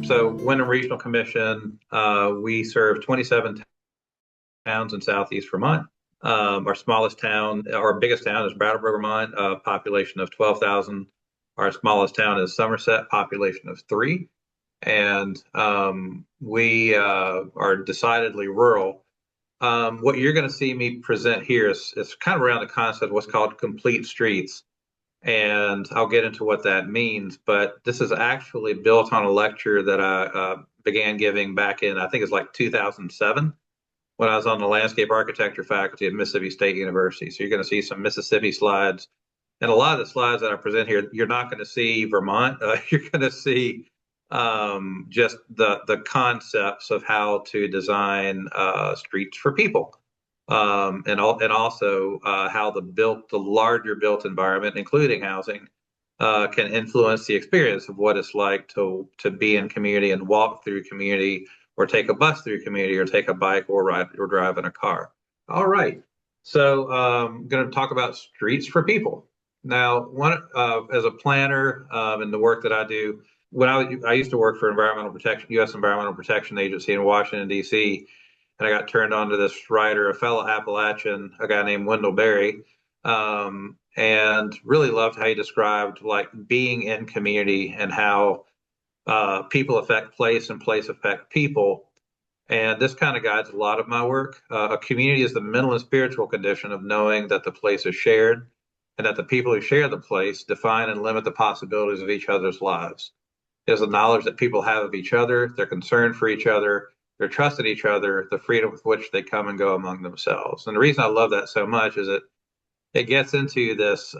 So Windham Regional Commission, we serve 27 towns in Southeast Vermont. Our smallest town, our biggest town is Brattleboro, Vermont, population of 12,000. Our smallest town is Somerset, population of 3. And we are decidedly rural. What you're going to see me present here is kind of around the concept of what's called complete streets. And I'll get into what that means. But this is actually built on a lecture that I began giving back in, I think it's like 2007, when I was on the landscape architecture faculty at Mississippi State University. So you're going to see some Mississippi slides. And a lot of the slides that I present here, you're not going to see Vermont. You're going to see just the concepts of how to design streets for people. And also how the larger built environment, including housing, can influence the experience of what it's like to be in community and walk through community, or take a bus through community, or take a bike, or ride or drive in a car. All right, so I'm going to talk about streets for people. Now, as a planner in the work that I do, when I used to work for Environmental Protection, U.S. Environmental Protection Agency in Washington, D.C., and I got turned on to this writer, a fellow Appalachian, a guy named Wendell Berry, and really loved how he described like being in community and how people affect place and place affect people. And this kind of guides a lot of my work. A community is the mental and spiritual condition of knowing that the place is shared, and that the people who share the place define and limit the possibilities of each other's lives. It is the knowledge that people have of each other, their concern for each other, their trust in each other, the freedom with which they come and go among themselves. And the reason I love that so much is it gets into this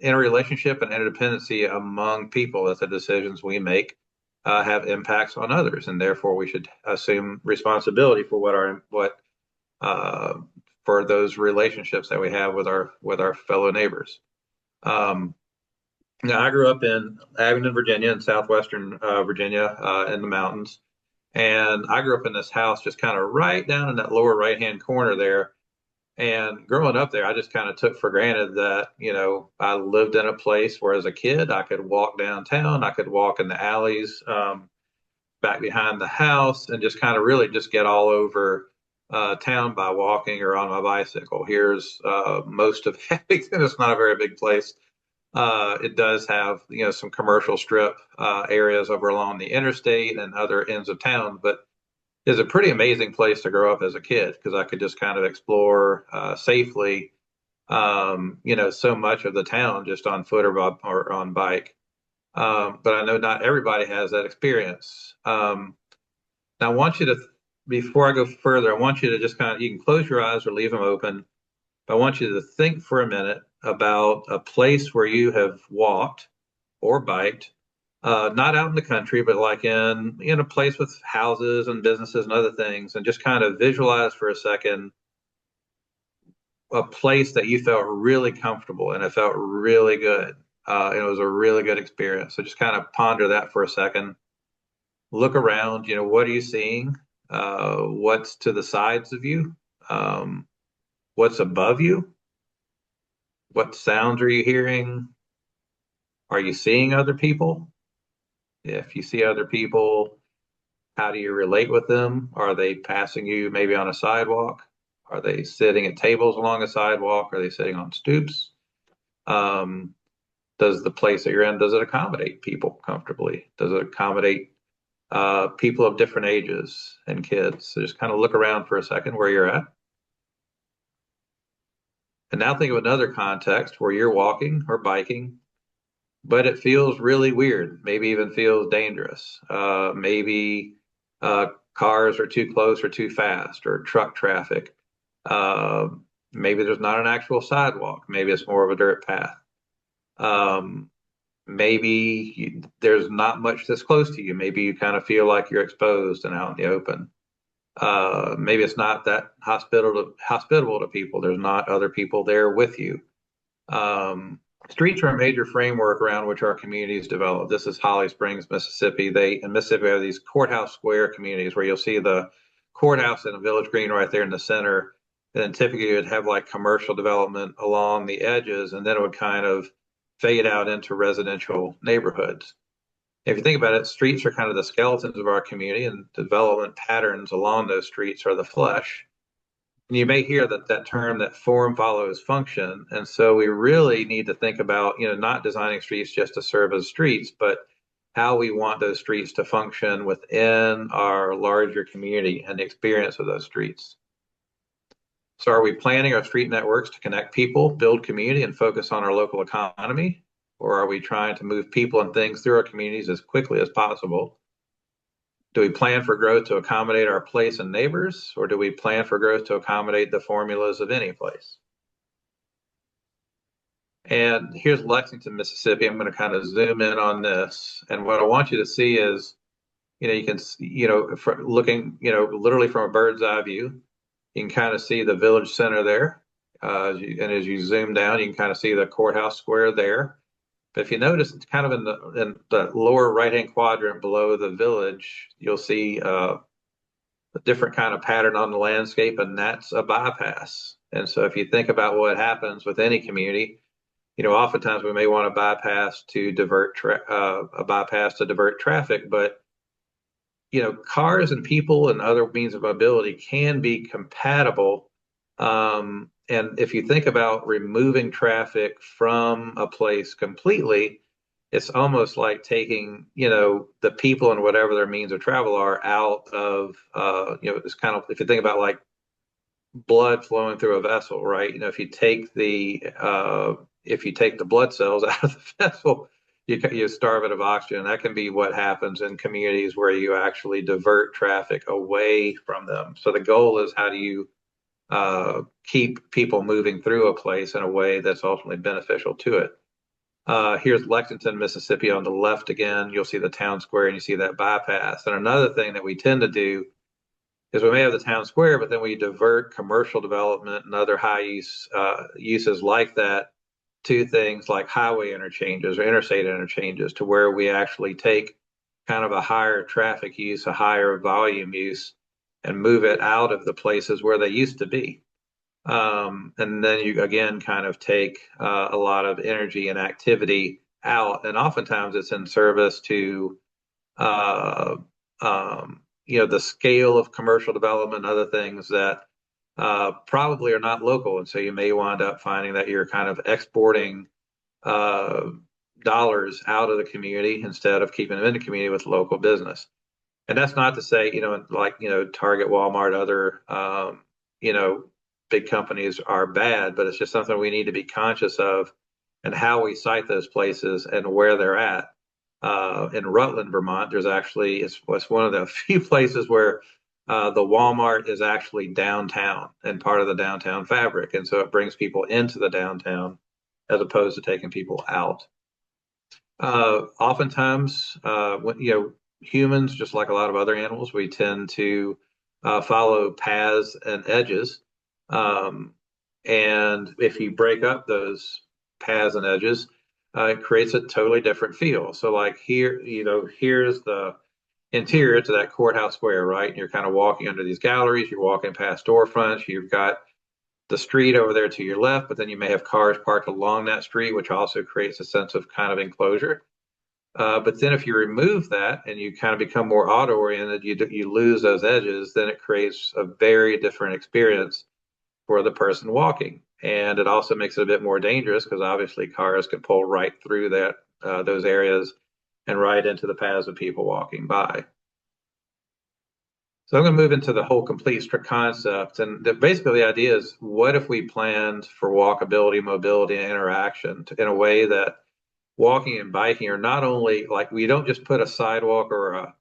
interrelationship and interdependency among people, that the decisions we make have impacts on others, and therefore we should assume responsibility for for those relationships that we have with our fellow neighbors. Now, I grew up in Abingdon, Virginia, in southwestern Virginia, in the mountains. And I grew up in this house just kind of right down in that lower right-hand corner there. And growing up there, I just kind of took for granted that, I lived in a place where as a kid, I could walk downtown, I could walk in the alleys back behind the house, and just kind of really just get all over town by walking or on my bicycle. Here's most of Abingdon. It's not a very big place. It does have, some commercial strip areas over along the interstate and other ends of town, but it's a pretty amazing place to grow up as a kid, because I could just kind of explore safely, so much of the town just on foot or on bike. But I know not everybody has that experience. Now, I want you to, before I go further, I want you to just you can close your eyes or leave them open. But I want you to think for a minute about a place where you have walked or biked, not out in the country, but like in a place with houses and businesses and other things, and just kind of visualize for a second a place that you felt really comfortable and it felt really good. It was a really good experience. So just kind of ponder that for a second. Look around, what are you seeing? What's to the sides of you? What's above you? What sounds are you hearing? Are you seeing other people? If you see other people, how do you relate with them? Are they passing you maybe on a sidewalk? Are they sitting at tables along a sidewalk? Are they sitting on stoops? Does the place that you're in, does it accommodate people comfortably? Does it accommodate people of different ages and kids? So just kind of look around for a second where you're at. And now think of another context where you're walking or biking, but it feels really weird, maybe even feels dangerous. Maybe cars are too close or too fast, or truck traffic. Maybe there's not an actual sidewalk. Maybe it's more of a dirt path. Maybe there's not much that's close to you. Maybe you kind of feel like you're exposed and out in the open. Maybe it's not that hospitable to people. There's not other people there with you. Streets are a major framework around which our communities develop. This is Holly Springs, Mississippi. In Mississippi have these courthouse square communities where you'll see the courthouse and a village green right there in the center. And then typically you would have like commercial development along the edges, and then it would kind of fade out into residential neighborhoods. If you think about it, streets are kind of the skeletons of our community, and development patterns along those streets are the flesh. And you may hear that term that form follows function. And so we really need to think about, not designing streets just to serve as streets, but how we want those streets to function within our larger community and the experience of those streets. So are we planning our street networks to connect people, build community, and focus on our local economy? Or are we trying to move people and things through our communities as quickly as possible? Do we plan for growth to accommodate our place and neighbors, or do we plan for growth to accommodate the formulas of any place? And here's Lexington, Mississippi. I'm going to kind of zoom in on this. And what I want you to see is, you can, looking, literally from a bird's eye view, you can kind of see the village center there. And as you zoom down, you can kind of see the courthouse square there. But if you notice, it's kind of in the lower right-hand quadrant below the village, you'll see a different kind of pattern on the landscape, and that's a bypass. And so if you think about what happens with any community, oftentimes we may want to bypass to divert traffic, but cars and people and other means of mobility can be compatible. And if you think about removing traffic from a place completely, it's almost like taking, the people and whatever their means of travel are out of, it's kind of, if you think about like blood flowing through a vessel, right? If you take the blood cells out of the vessel, you starve it of oxygen. That can be what happens in communities where you actually divert traffic away from them. So the goal is, how do you keep people moving through a place in a way that's ultimately beneficial to it? Here's Lexington, Mississippi on the left again. You'll see the town square and you see that bypass. And another thing that we tend to do is we may have the town square, but then we divert commercial development and other high use uses like that to things like highway interchanges or interstate interchanges, to where we actually take kind of a higher traffic use, a higher volume use, and move it out of the places where they used to be. And then you again kind of take a lot of energy and activity out, and oftentimes it's in service to the scale of commercial development and other things that probably are not local. And so you may wind up finding that you're kind of exporting dollars out of the community instead of keeping them in the community with local business. And that's not to say, Target, Walmart, other, big companies are bad, but it's just something we need to be conscious of, and how we cite those places and where they're at. In Rutland, Vermont, there's actually, it's one of the few places where the Walmart is actually downtown and part of the downtown fabric. And so it brings people into the downtown as opposed to taking people out. Oftentimes, humans, just like a lot of other animals, we tend to follow paths and edges. And if you break up those paths and edges, it creates a totally different feel. So like here, here's the interior to that courthouse square, right? And you're kind of walking under these galleries, you're walking past storefronts, you've got the street over there to your left, but then you may have cars parked along that street, which also creates a sense of kind of enclosure. But then if you remove that and you kind of become more auto-oriented, you lose those edges, then it creates a very different experience for the person walking. And it also makes it a bit more dangerous, because obviously cars can pull right through those areas and right into the paths of people walking by. So I'm going to move into the whole complete concept. And basically the idea is, what if we planned for walkability, mobility, and interaction in a way that walking and biking are not only, like, we don't just put a sidewalk or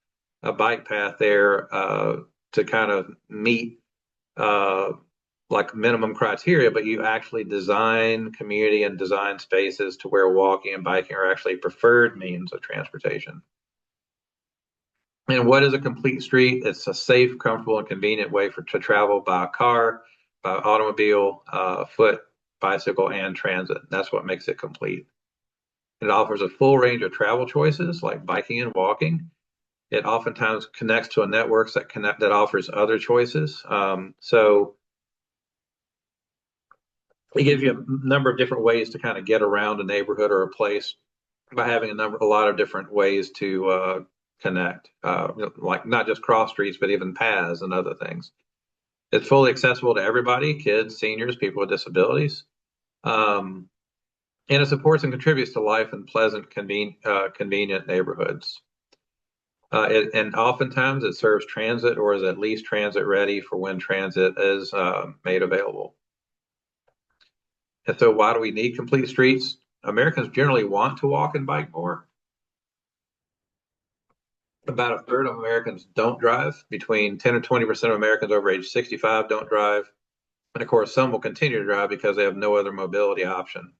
a bike path there to kind of meet like minimum criteria, but you actually design community and design spaces to where walking and biking are actually preferred means of transportation. And what is a complete street? It's a safe, comfortable, and convenient way to travel by car, by automobile, foot, bicycle, and transit. That's what makes it complete. It offers a full range of travel choices like biking and walking. It oftentimes connects to a network that offers other choices. So it gives you a number of different ways to kind of get around a neighborhood or a place by having a lot of different ways to connect, like not just cross streets, but even paths and other things. It's fully accessible to everybody, kids, seniors, people with disabilities. Um, and it supports and contributes to life in pleasant, convenient neighborhoods. And oftentimes it serves transit or is at least transit ready for when transit is made available. And so why do we need complete streets? Americans generally want to walk and bike more. About a third of Americans don't drive. Between 10 and 20% of Americans over age 65 don't drive. And of course, some will continue to drive because they have no other mobility option.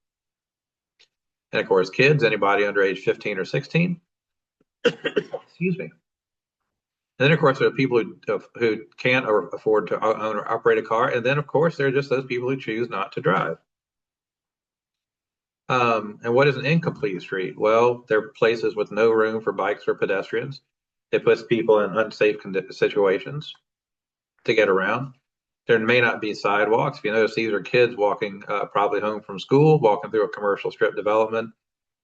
And of course, kids, anybody under age 15 or 16. Excuse me. And then, of course, there are people who can't afford to own or operate a car. And then, of course, there are just those people who choose not to drive. And what is an incomplete street? Well, there are places with no room for bikes or pedestrians. It puts people in unsafe situations to get around. There may not be sidewalks. If you notice, these are kids walking probably home from school, walking through a commercial strip development.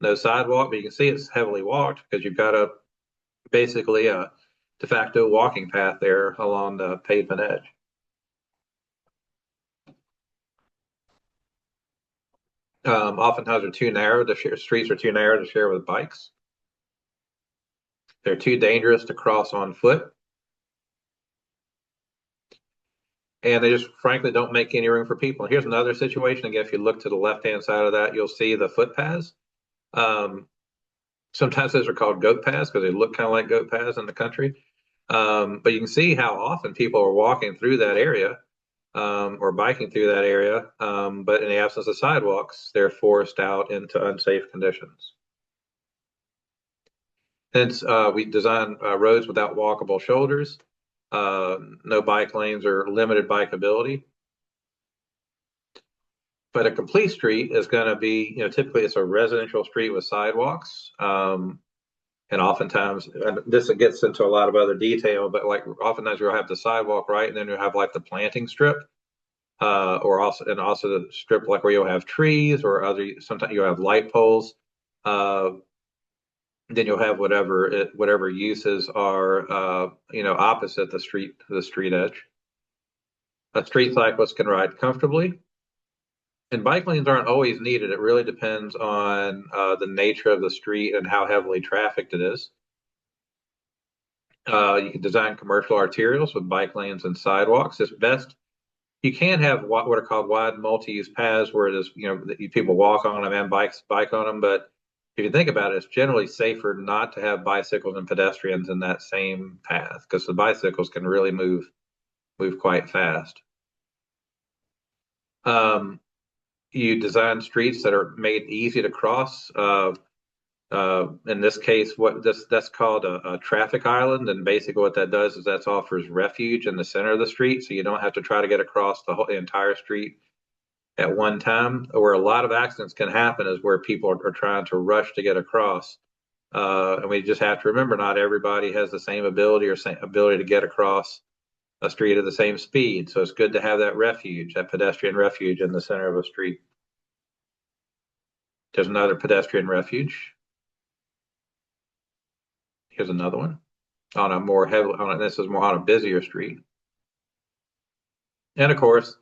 No sidewalk, but you can see it's heavily walked because you've got basically a de facto walking path there along the pavement edge. Oftentimes they're too narrow to share. Streets are too narrow to share with bikes. They're too dangerous to cross on foot. And they just frankly don't make any room for people. And here's another situation. Again, if you look to the left-hand side of that, you'll see the footpaths. Sometimes those are called goat paths because they look kind of like goat paths in the country. But you can see how often people are walking through that area or biking through that area. But in the absence of sidewalks, they're forced out into unsafe conditions. Hence, we design roads without walkable shoulders, no bike lanes or limited bikeability. But a complete street is going to be, typically it's a residential street with sidewalks. And oftentimes, and this gets into a lot of other detail, but like oftentimes you'll have the sidewalk, right? And then you'll have like the planting strip, or also the strip like where you'll have trees or sometimes you'll have light poles. Then you'll have whatever uses are opposite the street edge. A street cyclist can ride comfortably, and bike lanes aren't always needed. It really depends on the nature of the street and how heavily trafficked it is. You can design commercial arterials with bike lanes and sidewalks. It's best. You can have what are called wide multi-use paths where it is, people walk on them and bike on them, but if you think about it, it's generally safer not to have bicycles and pedestrians in that same path because the bicycles can really move quite fast. You design streets that are made easy to cross. In this case, that's called a traffic island, and basically what that does is that offers refuge in the center of the street, so you don't have to try to get across the entire street at one time. Where a lot of accidents can happen is where people are trying to rush to get across. And we just have to remember not everybody has the same ability to get across a street at the same speed. So it's good to have that pedestrian refuge in the center of a street. There's another pedestrian refuge. Here's another one this is more on a busier street. And of course,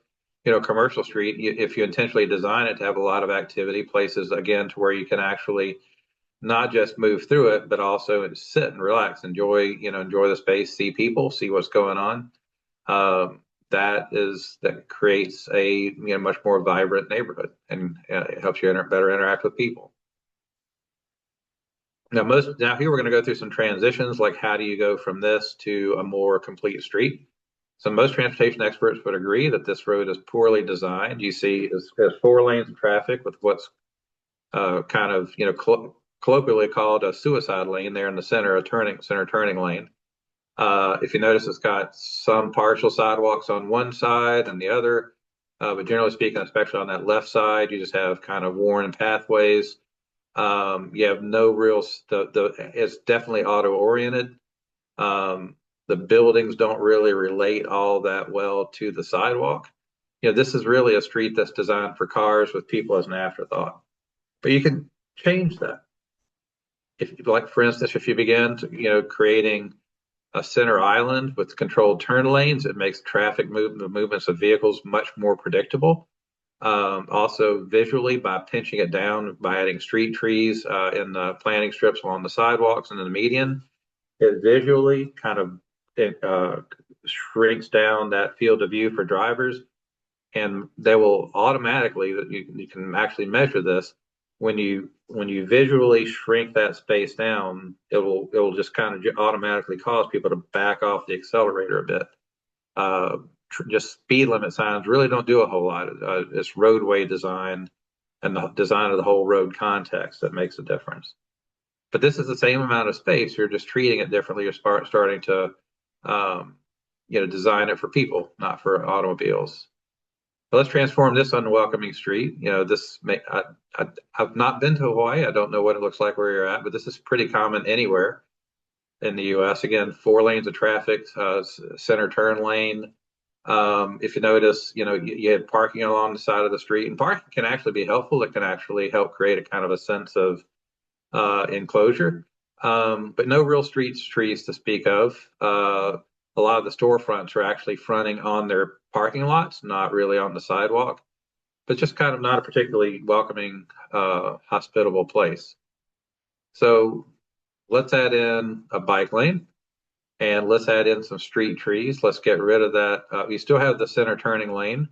commercial street, if you intentionally design it to have a lot of activity, places again to where you can actually not just move through it, but also sit and relax, enjoy the space, see people, see what's going on. That creates a much more vibrant neighborhood and it helps you better interact with people. Now here we're going to go through some transitions, like how do you go from this to a more complete street? So most transportation experts would agree that this road is poorly designed. You see, there's 4 lanes of traffic with what's kind of colloquially called a suicide lane there in the center turning lane. If you notice, it's got some partial sidewalks on one side and the other, but generally speaking, especially on that left side, you just have kind of worn pathways. You have no real it's definitely auto oriented. The buildings don't really relate all that well to the sidewalk. This is really a street that's designed for cars with people as an afterthought. But you can change that. if like for instance, if you begin to, creating a center island with controlled turn lanes, it makes the movements of vehicles much more predictable. Also visually by pinching it down by adding street trees in the planting strips along the sidewalks and in the median, it visually kind of shrinks down that field of view for drivers, and they will automatically, you can actually measure this, when you visually shrink that space down, it will just kind of automatically cause people to back off the accelerator a bit. Just speed limit signs really don't do a whole lot. It's roadway design and the design of the whole road context that makes a difference. But this is the same amount of space. You're just treating it differently. You're starting to, design it for people, not for automobiles. But let's transform this unwelcoming street. I've not been to Hawaii. I don't know what it looks like where you're at, but this is pretty common anywhere in the U.S. Again, 4 lanes of traffic, center turn lane. If you notice, you had parking along the side of the street, and parking can actually be helpful. It can actually help create a kind of a sense of enclosure, but no real street trees to speak of. A lot of the storefronts are actually fronting on their parking lots, not really on the sidewalk, but just kind of not a particularly welcoming, hospitable place. So let's add in a bike lane and let's add in some street trees. Let's get rid of that. You still have the center turning lane,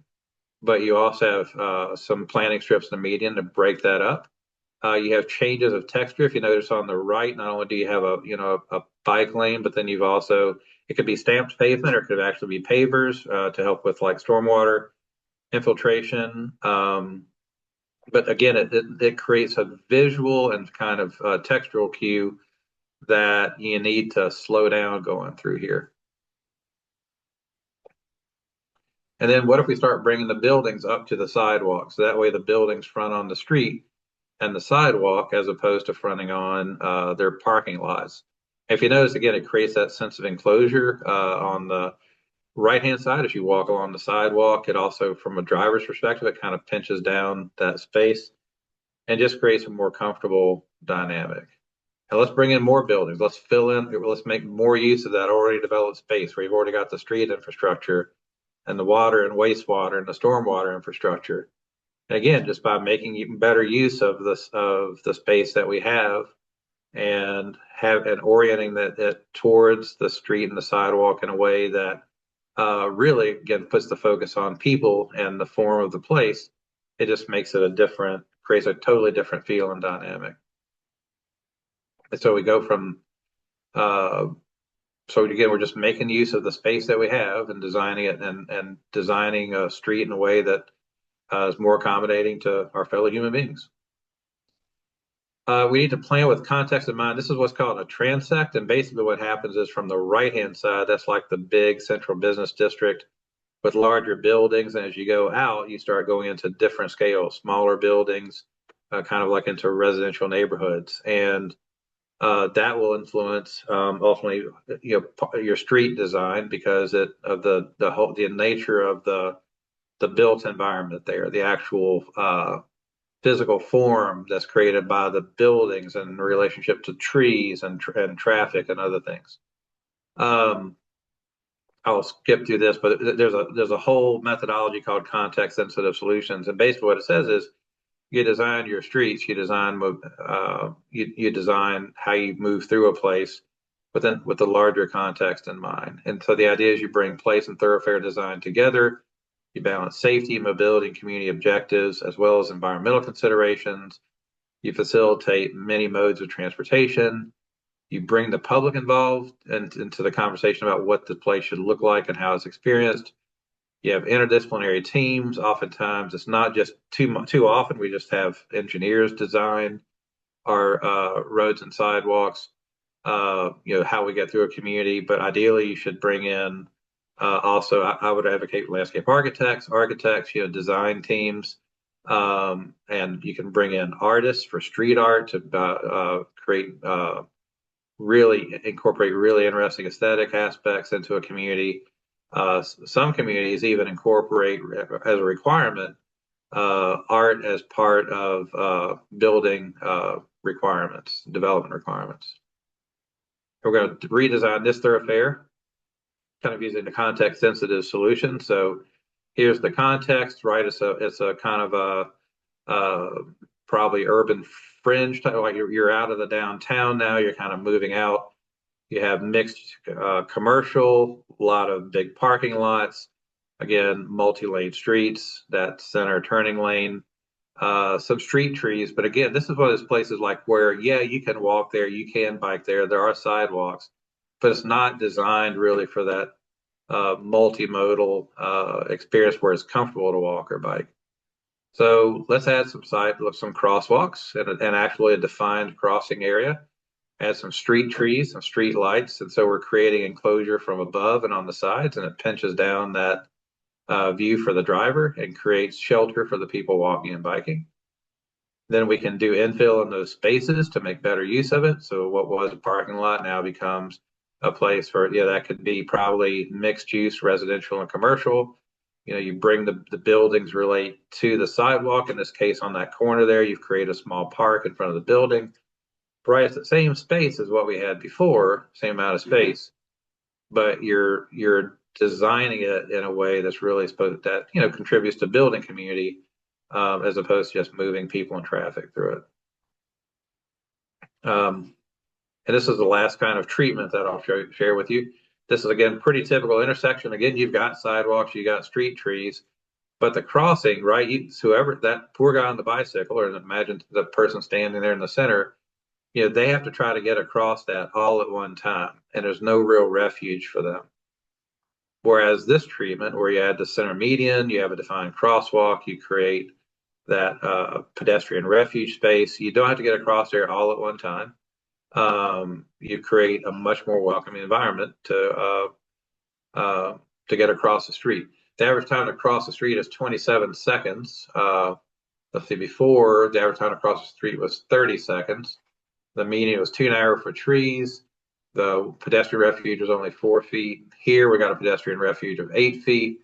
but you also have some planting strips in the median to break that up. You have changes of texture. If you notice on the right, not only do you have a bike lane, but then you've also, it could be stamped pavement or it could actually be pavers to help with like stormwater infiltration. But again, it creates a visual and kind of textural cue that you need to slow down going through here. And then what if we start bringing the buildings up to the sidewalk? So that way the buildings front on the street and the sidewalk as opposed to fronting on their parking lots. If you notice, again, it creates that sense of enclosure on the right-hand side as you walk along the sidewalk. It also, from a driver's perspective, it kind of pinches down that space and just creates a more comfortable dynamic. And let's bring in more buildings. Let's make more use of that already developed space where you've already got the street infrastructure and the water and wastewater and the stormwater infrastructure. And again, just by making even better use of the space that we have and orienting that towards the street and the sidewalk in a way that really again puts the focus on people and the form of the place, it just makes it creates a totally different feel and dynamic. And so we go from so again, we're just making use of the space that we have and designing it and designing a street in a way that is more accommodating to our fellow human beings. We need to plan with context in mind. This is what's called a transect, and basically what happens is from the right-hand side, that's like the big central business district with larger buildings, and as you go out, you start going into different scales, smaller buildings, kind of like into residential neighborhoods, and that will influence ultimately, your street design because of the nature of the built environment there, the actual physical form that's created by the buildings and relationship to trees and traffic and other things. I'll skip through this, but there's a whole methodology called context sensitive solutions, and basically what it says is you design your streets, you design how you move through a place with the larger context in mind. And so the idea is you bring place and thoroughfare design together. You balance safety, mobility, and community objectives, as well as environmental considerations. You facilitate many modes of transportation. You bring the public involved into the conversation about what the place should look like and how it's experienced. You have interdisciplinary teams. Oftentimes, it's not just too often we just have engineers design our roads and sidewalks, how we get through a community. But ideally, you should bring in also, I would advocate landscape architects, design teams, and you can bring in artists for street art to really incorporate really interesting aesthetic aspects into a community. Some communities even incorporate as a requirement art as part of building requirements, development requirements. We're going to redesign this thoroughfare, kind of using the context-sensitive solution. So here's the context, right? It's a kind of probably urban fringe type, like you're out of the downtown now. You're kind of moving out. You have mixed commercial, a lot of big parking lots. Again, multi-lane streets, that center turning lane, some street trees. But again, this is one of those places like where, yeah, you can walk there, you can bike there. There are sidewalks, but it's not designed really for that multimodal experience where it's comfortable to walk or bike. So let's add some crosswalks and actually a defined crossing area. Add some street trees, some street lights, and so we're creating enclosure from above and on the sides, and it pinches down that view for the driver and creates shelter for the people walking and biking. Then we can do infill in those spaces to make better use of it. So what was a parking lot now becomes a place for, yeah, that could be probably mixed use, residential and commercial. You know, you bring the buildings relate to the sidewalk. In this case, on that corner there, you've created a small park in front of the building. Right, it's the same space as what we had before, same amount of space, but you're designing it in a way that's really supposed that, you know, contributes to building community as opposed to just moving people and traffic through it. And this is the last kind of treatment that I'll share with you. This is, again, pretty typical intersection. Again, you've got sidewalks, you got street trees, but the crossing, right, whoever, that poor guy on the bicycle, or imagine the person standing there in the center, you know, they have to try to get across that all at one time, and there's no real refuge for them. Whereas this treatment, where you add the center median, you have a defined crosswalk, you create that pedestrian refuge space. You don't have to get across there all at one time. You create a much more welcoming environment to get across the street. The average time to cross the street is 27 seconds. Let's see, before the average time to cross the street was 30 seconds. The median was 2 narrow for trees. The pedestrian refuge was only 4 feet. Here we got a pedestrian refuge of 8 feet.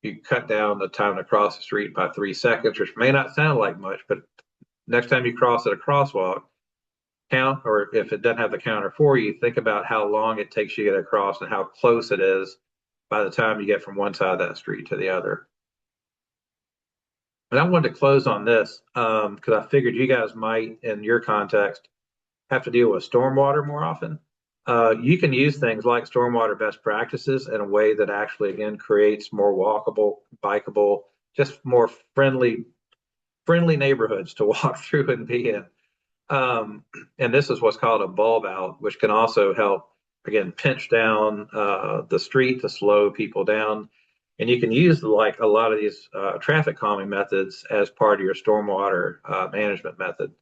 You cut down the time to cross the street by 3 seconds, which may not sound like much, but next time you cross at a crosswalk, count, or if it doesn't have the counter for you, think about how long it takes you to get across and how close it is by the time you get from one side of that street to the other. And I wanted to close on this because I figured you guys might, in your context, have to deal with stormwater more often. You can use things like stormwater best practices in a way that actually, again, creates more walkable, bikeable, just more friendly neighborhoods to walk through and be in. And this is what's called a bulb out, which can also help, again, pinch down the street to slow people down. And you can use like a lot of these traffic calming methods as part of your stormwater management method.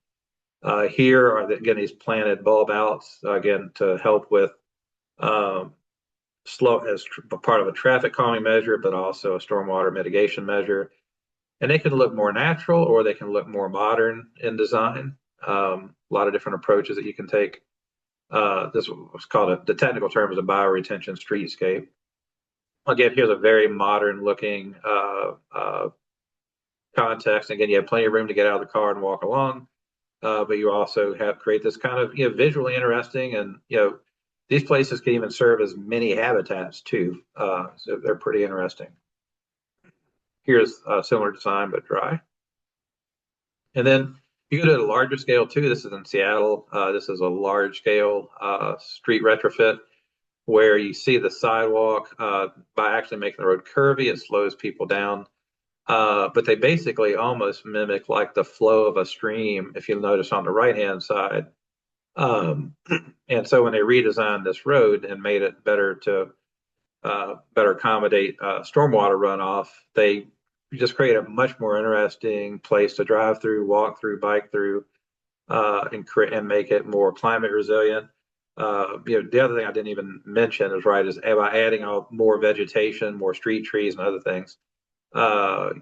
Here are, again, these planted bulb outs, again, to help with slow as part of a traffic calming measure, but also a stormwater mitigation measure. And they can look more natural or they can look more modern in design. A lot of different approaches that you can take. This was called, the technical term is a bioretention streetscape. Again, here's a very modern looking context. Again, you have plenty of room to get out of the car and walk along. But you also create this kind of, visually interesting, and these places can even serve as mini habitats too. So they're pretty interesting. Here's a similar design but dry. And then you go to a larger scale too. This is in Seattle. This is a large scale street retrofit where you see the sidewalk by actually making the road curvy, it slows people down. But they basically almost mimic like the flow of a stream, if you'll notice on the right-hand side. And so when they redesigned this road and made it better to better accommodate stormwater runoff, they just create a much more interesting place to drive through, walk through, bike through, and make it more climate resilient. The other thing I didn't even mention is by adding more vegetation, more street trees and other things,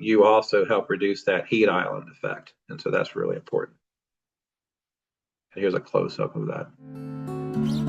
you also help reduce that heat island effect. And so that's really important. And here's a close-up of that.